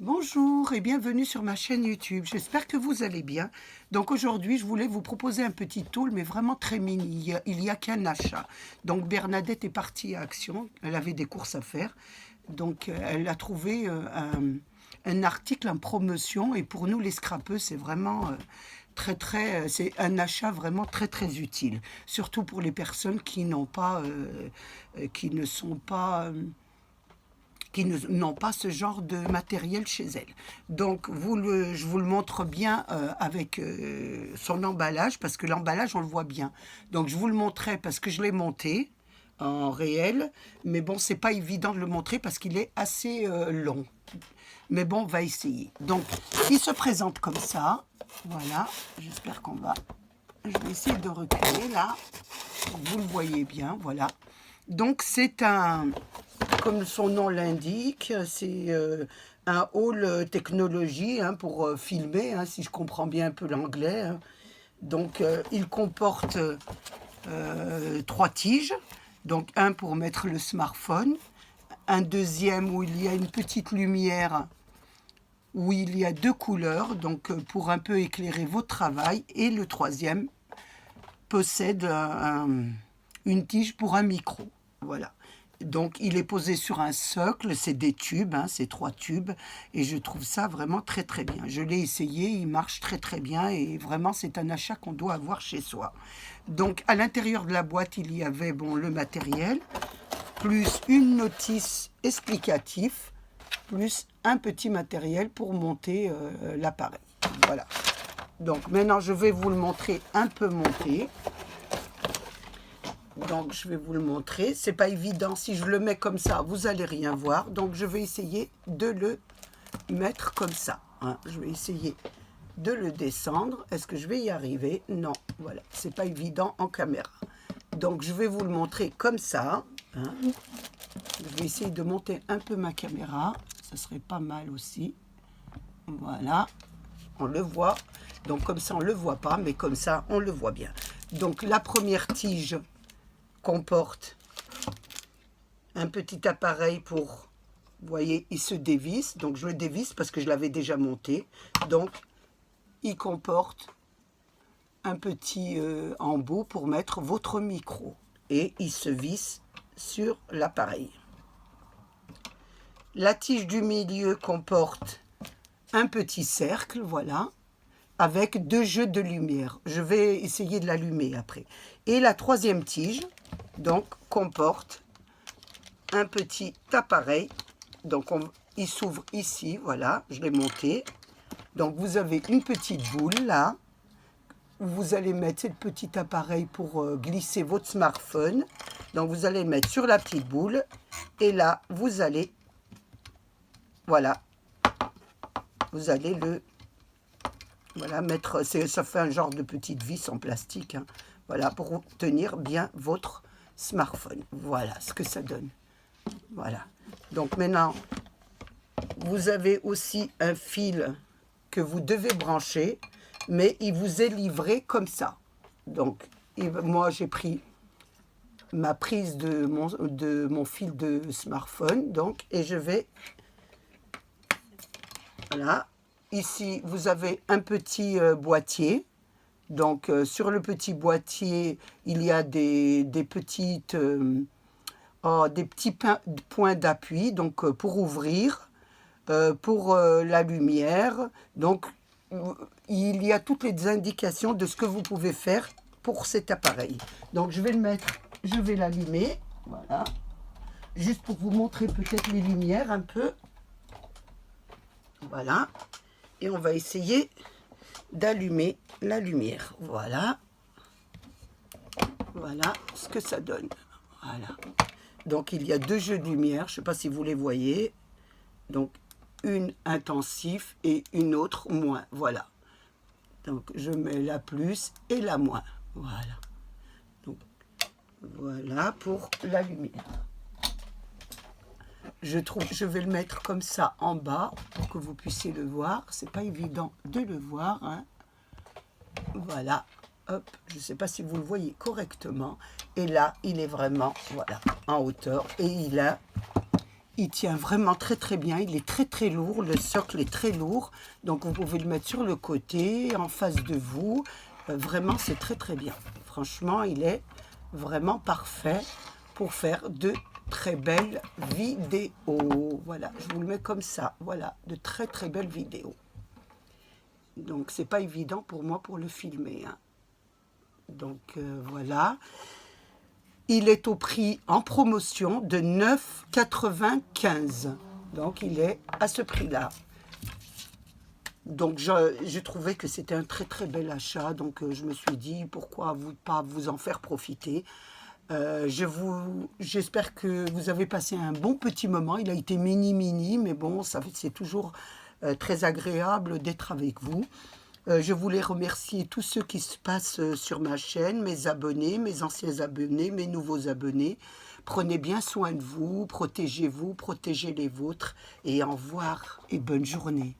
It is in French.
Bonjour et bienvenue sur ma chaîne YouTube. J'espère que vous allez bien. Donc aujourd'hui, je voulais vous proposer un petit haul, mais vraiment très mini. Il y a qu'un achat. Donc Bernadette est partie à Action. Elle avait des courses à faire. Donc elle a trouvé un article en promotion. Et pour nous, les scrapeux, c'est vraiment c'est un achat vraiment très utile. Surtout pour les personnes qui n'ont pas, qui ne sont pas n'ont pas ce genre de matériel chez elles. Donc, je vous le montre bien avec son emballage, parce que l'emballage, on le voit bien. Donc, je vous le montrais parce que je l'ai monté en réel, mais bon, c'est pas évident de le montrer parce qu'il est assez long. Mais bon, on va essayer. Donc, il se présente comme ça. Voilà, j'espère qu'on va... Je vais essayer de reculer là. Vous le voyez bien, voilà. Donc, c'est un... Comme son nom l'indique, c'est un hall technologie pour filmer, si je comprends bien un peu l'anglais. Donc, il comporte 3 tiges. Donc, un pour mettre le smartphone, un deuxième où il y a une petite lumière, où il y a 2 couleurs, donc pour un peu éclairer votre travail. Et le troisième possède une tige pour un micro. Voilà. Donc, il est posé sur un socle, c'est des tubes, c'est 3 tubes, et je trouve ça vraiment très bien. Je l'ai essayé, il marche très bien, et vraiment, c'est un achat qu'on doit avoir chez soi. Donc, à l'intérieur de la boîte, il y avait le matériel, plus une notice explicative, plus un petit matériel pour monter l'appareil. Voilà. Donc, maintenant, je vais vous le montrer un peu monté. Donc, je vais vous le montrer. C'est pas évident. Si je le mets comme ça, vous allez rien voir. Donc, je vais essayer de le mettre comme ça. Je vais essayer de le descendre. Est-ce que je vais y arriver? Non. Voilà. C'est pas évident en caméra. Donc, je vais vous le montrer comme ça. Je vais essayer de monter un peu ma caméra. Ça serait pas mal aussi. Voilà. On le voit. Donc, comme ça, on le voit pas. Mais comme ça, on le voit bien. Donc, la première tige comporte un petit appareil pour, vous voyez, il se dévisse, donc je le dévisse parce que je l'avais déjà monté. Donc il comporte un petit embout pour mettre votre micro et il se visse sur l'appareil. La tige du milieu comporte un petit cercle, voilà, avec 2 jeux de lumière. Je vais essayer de l'allumer après. Et la troisième tige, donc, comporte un petit appareil. Donc, il s'ouvre ici, voilà, je l'ai monté. Donc, vous avez une petite boule là, où vous allez mettre ce petit appareil pour glisser votre smartphone. Donc, vous allez le mettre sur la petite boule. Et là, vous allez, voilà, vous allez le... Voilà, mettre, ça fait un genre de petite vis en plastique, voilà, pour tenir bien votre smartphone. Voilà ce que ça donne. Voilà. Donc maintenant, vous avez aussi un fil que vous devez brancher, mais il vous est livré comme ça. Donc, moi, j'ai pris ma prise de mon fil de smartphone, donc, et je vais... Voilà. Ici, vous avez un petit boîtier. Donc, sur le petit boîtier, il y a des petits points d'appui, donc pour ouvrir, pour la lumière. Donc, il y a toutes les indications de ce que vous pouvez faire pour cet appareil. Donc, je vais le mettre, je vais l'allumer, voilà, juste pour vous montrer peut-être les lumières un peu. Voilà, et on va essayer d'allumer la lumière. Voilà. Voilà ce que ça donne. Voilà. Donc, il y a 2 jeux de lumière. Je ne sais pas si vous les voyez. Donc, une intensif et une autre moins. Voilà. Donc, je mets la plus et la moins. Voilà. Donc, voilà pour la lumière. Je vais le mettre comme ça en bas pour que vous puissiez le voir. C'est pas évident de le voir. Voilà. Hop, je ne sais pas si vous le voyez correctement. Et là, il est vraiment, voilà, en hauteur. Et il tient vraiment très très bien. Il est très très lourd, le socle est très lourd. Donc vous pouvez le mettre sur le côté, en face de vous. Vraiment, c'est très très bien. Franchement, il est vraiment parfait pour faire de très belles vidéos. Voilà, je vous le mets comme ça. Voilà, de très très belles vidéos. Donc, c'est pas évident pour moi pour le filmer, hein. Donc, voilà. Il est au prix en promotion de 9,95 €. Donc, il est à ce prix-là. Donc, je trouvais que c'était un très très bel achat. Donc, je me suis dit, pourquoi pas vous en faire profiter. J'espère que vous avez passé un bon petit moment. Il a été mini, mais bon, c'est toujours très agréable d'être avec vous. Je voulais remercier tous ceux qui se passent sur ma chaîne, mes abonnés, mes anciens abonnés, mes nouveaux abonnés. Prenez bien soin de vous, protégez les vôtres et au revoir et bonne journée.